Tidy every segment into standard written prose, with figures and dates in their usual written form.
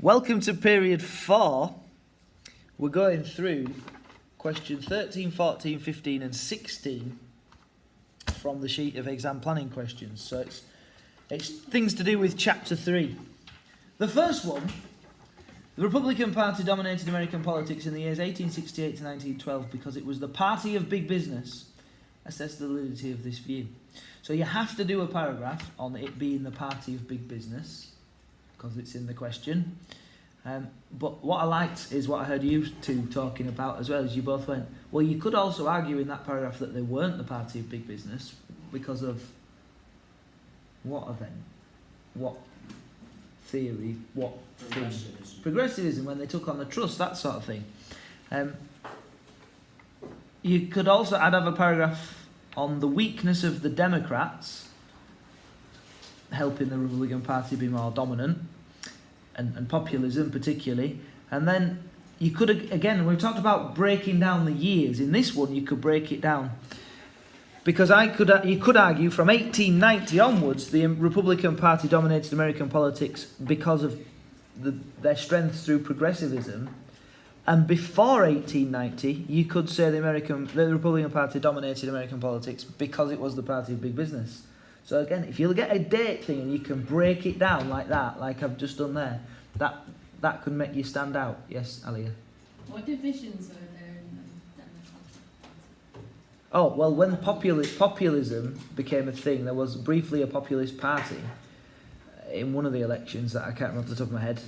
Welcome to period 4. We're going through question 13, 14, 15 and 16 from the sheet of exam planning questions. So it's things to do with chapter 3. The first one, the Republican Party dominated American politics in the years 1868 to 1912 because it was the party of big business. Assess the validity of this view. So you have to do a paragraph on it being the party of big business, because it's in the question. But what I liked is what I heard you two talking about as well, as you both went, well, you could also argue in that paragraph that they weren't the party of big business because of what event? What theory? What Progressivism. Progressivism, when they took on the trust, that sort of thing. You could also have a paragraph on the weakness of the Democrats helping the Republican Party be more dominant, and populism particularly. And then you could, again, we've talked about breaking down the years. In this one, you could break it down. Because you could argue from 1890 onwards, the Republican Party dominated American politics because of their strength through progressivism. And before 1890, you could say the Republican Party dominated American politics because it was the party of big business. So again, if you get a date thing and you can break it down like that, like I've just done there, that could make you stand out. Yes, Aliyah? What divisions are there in the Democratic Party? Oh, well, when populism became a thing, there was briefly a populist party in one of the elections that I can't remember off the top of my head.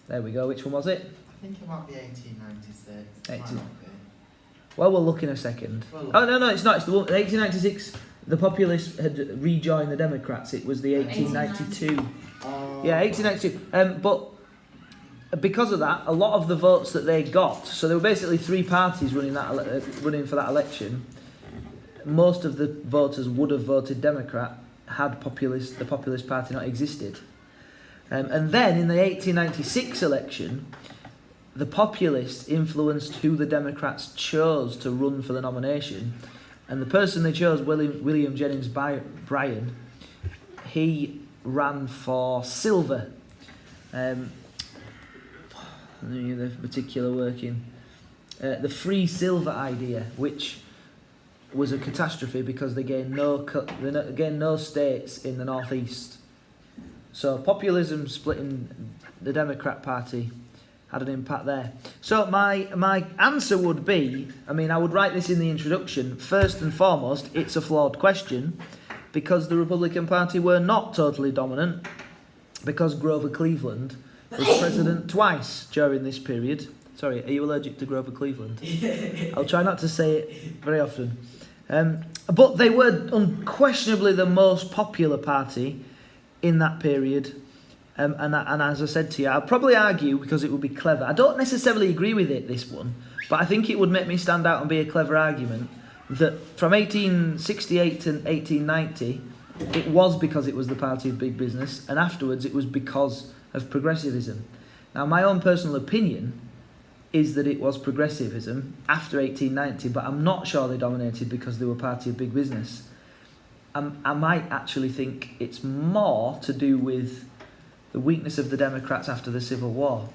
There we go. Which one was it? I think it might be 1896. 18. Might not be. Well, we'll look in a second. Well, Oh, no, it's not. It's the one, 1896, the populists had rejoined the Democrats. It was the 1892. Yeah, 1892. But because of that, a lot of the votes that they got, so there were basically three parties running for that election. Most of the voters would have voted Democrat had the populist party not existed. And then in the 1896 election, the populists influenced who the Democrats chose to run for the nomination, and the person they chose, William Jennings Bryan, he ran for silver. The particular working, the free silver idea, which was a catastrophe because they gained no states in the northeast. So populism splitting the Democrat Party had an impact there. So my answer would be, I would write this in the introduction, first and foremost, it's a flawed question because the Republican Party were not totally dominant, because Grover Cleveland was president twice during this period. Sorry, are you allergic to Grover Cleveland? I'll try not to say it very often. But they were unquestionably the most popular party in that period. And as I said to you, I'll probably argue because it would be clever. I don't necessarily agree with it, this one, but I think it would make me stand out and be a clever argument that from 1868 to 1890, it was because it was the party of big business, and afterwards it was because of progressivism. Now, my own personal opinion is that it was progressivism after 1890, but I'm not sure they dominated because they were party of big business. I might actually think it's more to do with the weakness of the Democrats after the Civil War.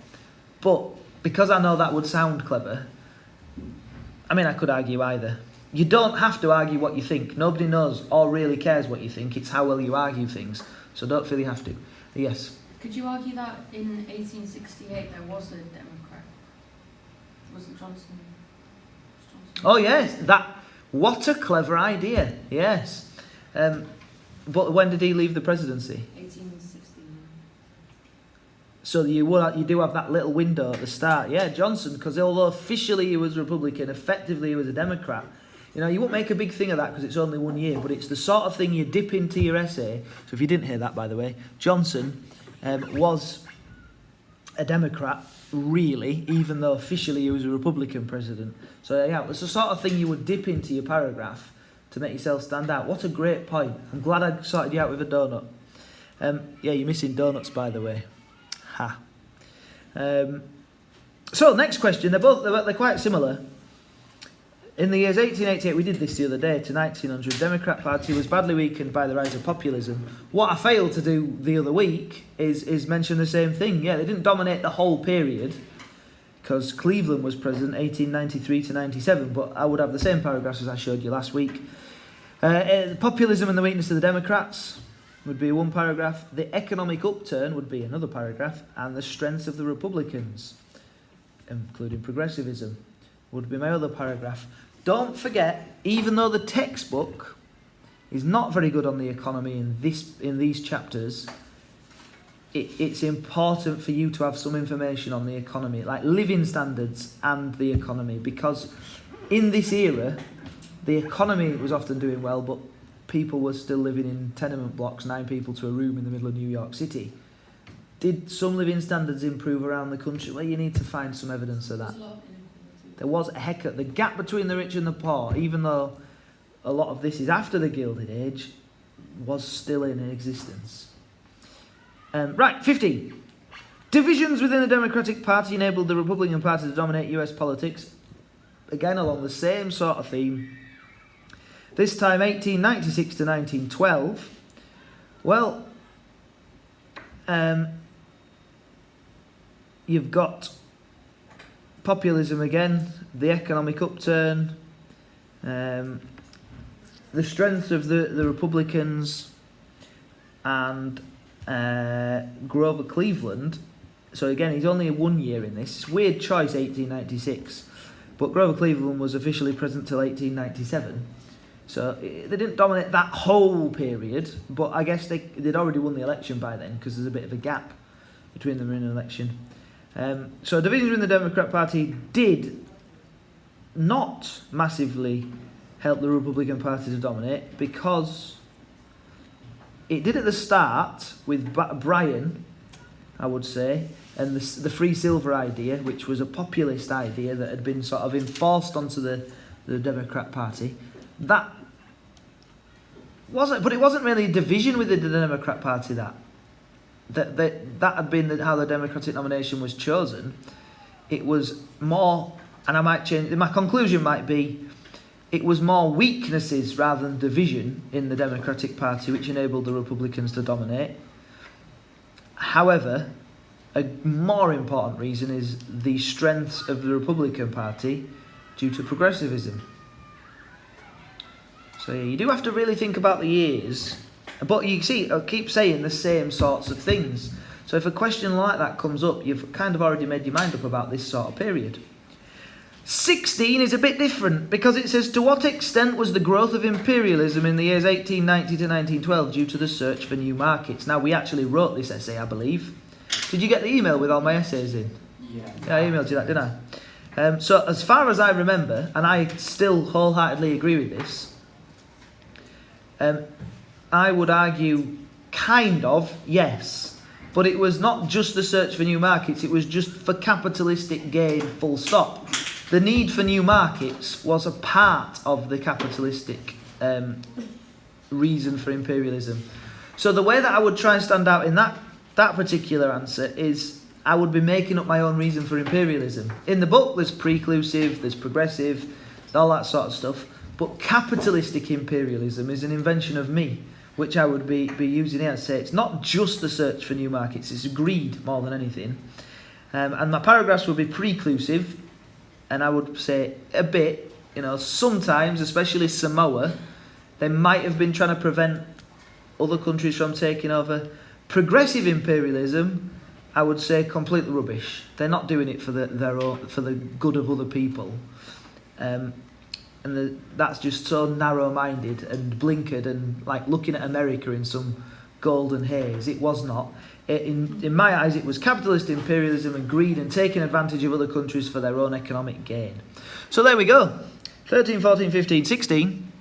But because I know that would sound clever, I could argue either. You don't have to argue what you think. Nobody knows or really cares what you think. It's how well you argue things. So don't feel you have to. Yes? Could you argue that in 1868 there was a Democrat? Wasn't Johnson? Oh yes, what a clever idea. Yes. But when did he leave the presidency? 1869. So you do have that little window at the start. Yeah, Johnson, because although officially he was Republican, effectively he was a Democrat. You won't make a big thing of that because it's only 1 year, but it's the sort of thing you dip into your essay. So if you didn't hear that, by the way, Johnson was a Democrat, really, even though officially he was a Republican president. So yeah, it's the sort of thing you would dip into your paragraph to make yourself stand out. What a great point. I'm glad I sorted you out with a donut. Yeah, you're missing donuts, by the way. Ha. So next question, they're quite similar. In the years 1888, we did this the other day, to 1900, the Democrat Party was badly weakened by the rise of populism. What I failed to do the other week is mention the same thing. Yeah, they didn't dominate the whole period, because Cleveland was president 1893 to 97, but I would have the same paragraphs as I showed you last week. Populism and the weakness of the Democrats would be one paragraph. The economic upturn would be another paragraph. And the strengths of the Republicans, including progressivism, would be my other paragraph. Don't forget, even though the textbook is not very good on the economy in these chapters, it's important for you to have some information on the economy, like living standards and the economy, because in this era, the economy was often doing well, but people were still living in tenement blocks, 9 people to a room in the middle of New York City. Did some living standards improve around the country? Well, you need to find some evidence of that. There was the gap between the rich and the poor, even though a lot of this is after the Gilded Age, was still in existence. Right, 15. Divisions within the Democratic Party enabled the Republican Party to dominate US politics. Again, along the same sort of theme. This time, 1896 to 1912. Well, you've got populism again, the economic upturn, the strength of the Republicans, and Grover Cleveland. So again, he's only 1 year in this. It's a weird choice, 1896. But Grover Cleveland was officially president till 1897. So they didn't dominate that whole period, but I guess they'd already won the election by then, because there's a bit of a gap between them in an election. So divisions within the Democrat Party did not massively help the Republican Party to dominate, because it did at the start with Bryan, I would say, and the free silver idea, which was a populist idea that had been sort of enforced onto the Democrat Party. That wasn't, but it wasn't really a division within the Democrat Party that had been how the Democratic nomination was chosen. It was more, and I might change, my conclusion might be, it was more weaknesses rather than division in the Democratic Party which enabled the Republicans to dominate. However, a more important reason is the strengths of the Republican Party due to progressivism. So yeah, you do have to really think about the years. But you see, I keep saying the same sorts of things. So if a question like that comes up, you've kind of already made your mind up about this sort of period. 16 is a bit different, because it says, to what extent was the growth of imperialism in the years 1890 to 1912 due to the search for new markets? Now, we actually wrote this essay, I believe. Did you get the email with all my essays in? Yeah. Yeah, I emailed you that, didn't I? So as far as I remember, and I still wholeheartedly agree with this, I would argue kind of, yes. But it was not just the search for new markets, it was just for capitalistic gain, full stop. The need for new markets was a part of the capitalistic reason for imperialism. So the way that I would try and stand out in that particular answer is I would be making up my own reason for imperialism. In the book there's preclusive, there's progressive, all that sort of stuff. But capitalistic imperialism is an invention of me, which I would be using here to say it's not just the search for new markets, it's greed more than anything. And my paragraphs would be preclusive, and I would say a bit, sometimes, especially Samoa, they might have been trying to prevent other countries from taking over. Progressive imperialism, I would say completely rubbish. They're not doing it for the good of other people. And that's just so narrow-minded and blinkered and like looking at America in some golden haze. It was not. In my eyes, it was capitalist imperialism and greed and taking advantage of other countries for their own economic gain. So there we go. 13, 14, 15, 16.